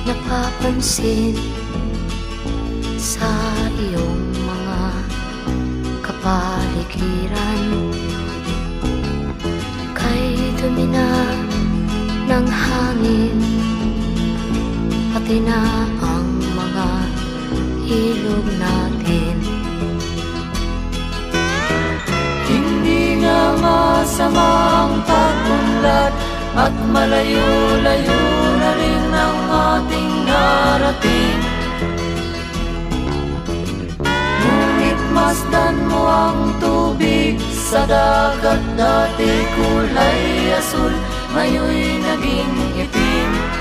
napapansin sa iyong mga kapaligiran. Kay dumi na ng hangin, pati na ang mga ilog natin. Hindi nga masama ang pag-unlad, at malayo-layo na rin ang ating narating. Ngunit masdan mo ang tubig sa dagat, dati kulay asul, ngayon'y naging itim.